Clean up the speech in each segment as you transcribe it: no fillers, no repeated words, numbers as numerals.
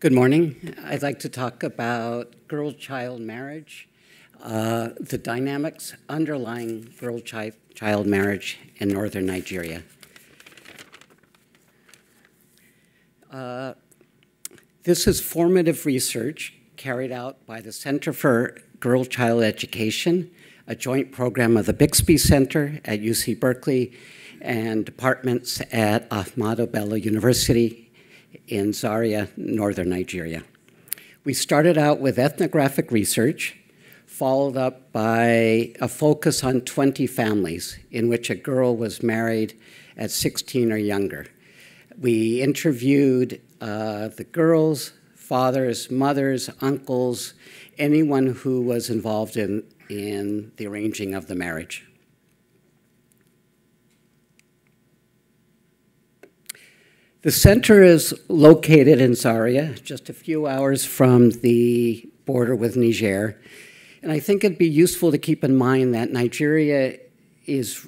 Good morning. I'd like to talk about girl-child marriage, the dynamics underlying girl-child marriage in northern Nigeria. This is formative research carried out by the Center for Girl-Child Education, a joint program of the Bixby Center at UC Berkeley and departments at Ahmadu Bello University in Zaria, northern Nigeria. We started out with ethnographic research, followed up by a focus on 20 families in which a girl was married at 16 or younger. We interviewed the girls, fathers, mothers, uncles, anyone who was involved in the arranging of the marriage. The center is located in Zaria, just a few hours from the border with Niger. And I think it'd be useful to keep in mind that Nigeria is,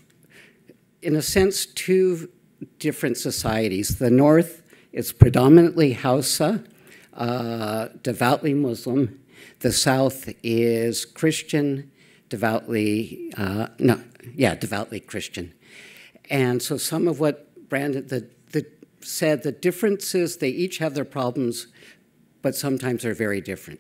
in a sense, two different societies. The north is predominantly Hausa, devoutly Muslim. The south is Christian, devoutly Christian. And so some of what Brandon said, the difference is they each have their problems, but sometimes they're very different.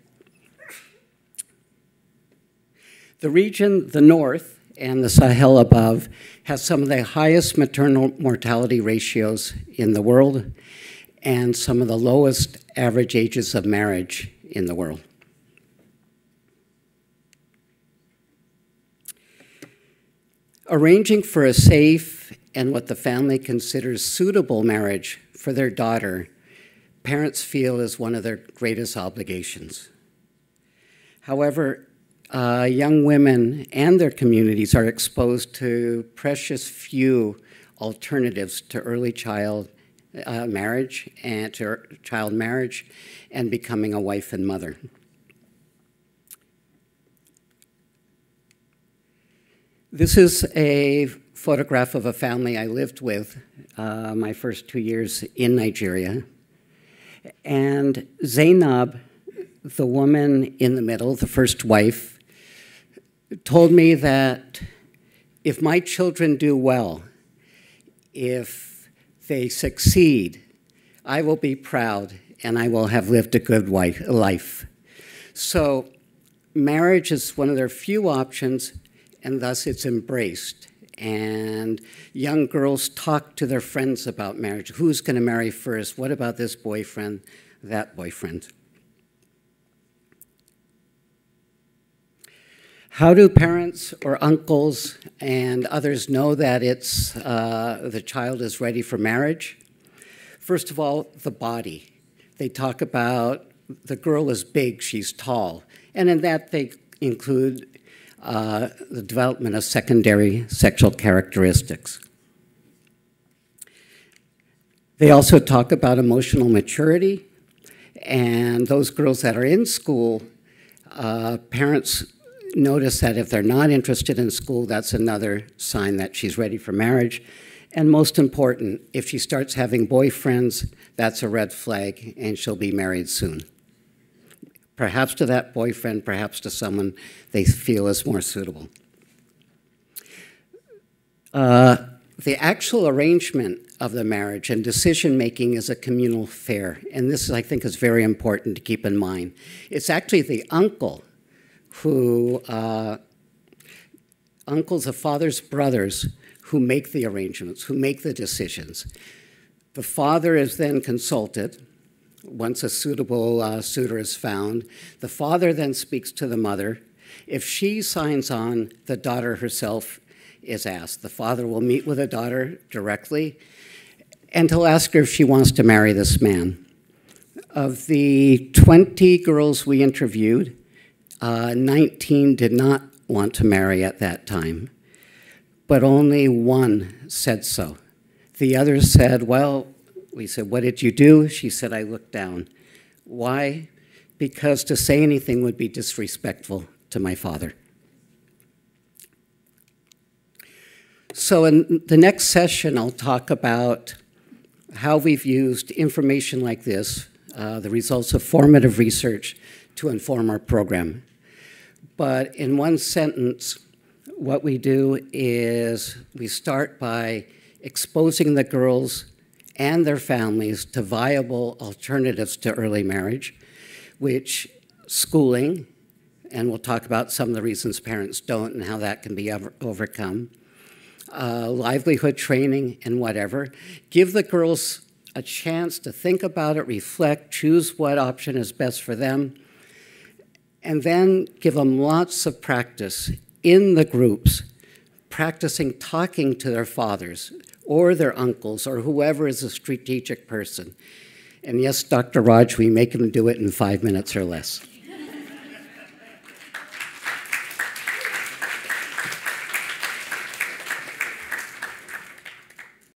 The region, the north, and the Sahel above, has some of the highest maternal mortality ratios in the world and some of the lowest average ages of marriage in the world. Arranging for a safe and what the family considers suitable marriage for their daughter, parents feel is one of their greatest obligations. However, young women and their communities are exposed to precious few alternatives to early child marriage and becoming a wife and mother. This is a photograph of a family I lived with my first 2 years in Nigeria. And Zainab, the woman in the middle, the first wife, told me that if my children do well, if they succeed, I will be proud and I will have lived a good life. So marriage is one of their few options, and thus it's embraced. And young girls talk to their friends about marriage. Who's going to marry first? What about this boyfriend, that boyfriend? How do parents or uncles and others know that the child is ready for marriage? First of all, the body. They talk about the girl is big, she's tall. And in that they include the development of secondary sexual characteristics. They also talk about emotional maturity, and those girls that are in school, parents notice that if they're not interested in school, that's another sign that she's ready for marriage. And most important, if she starts having boyfriends, that's a red flag, and she'll be married soon. Perhaps to that boyfriend, perhaps to someone they feel is more suitable. The actual arrangement of the marriage and decision-making is a communal affair, and this, I think, is very important to keep in mind. It's actually the uncle who, uncles of father's brothers, who make the arrangements, who make the decisions. The father is then consulted. Once a suitable suitor is found, the father then speaks to the mother. If she signs on, the daughter herself is asked. The father will meet with the daughter directly, and he'll ask her if she wants to marry this man. Of the 20 girls we interviewed, 19 did not want to marry at that time, but only one said so. The others said, well, we said, what did you do? She said, I looked down. Why? Because to say anything would be disrespectful to my father. So in the next session, I'll talk about how we've used information like this, the results of formative research to inform our program. But in one sentence, what we do is we start by exposing the girls and their families to viable alternatives to early marriage, which schooling, and we'll talk about some of the reasons parents don't and how that can be overcome, livelihood training and whatever. Give the girls a chance to think about it, reflect, choose what option is best for them, and then give them lots of practice in the groups, practicing talking to their fathers or their uncles or whoever is a strategic person. And yes, Dr. Raj, we make them do it in 5 minutes or less.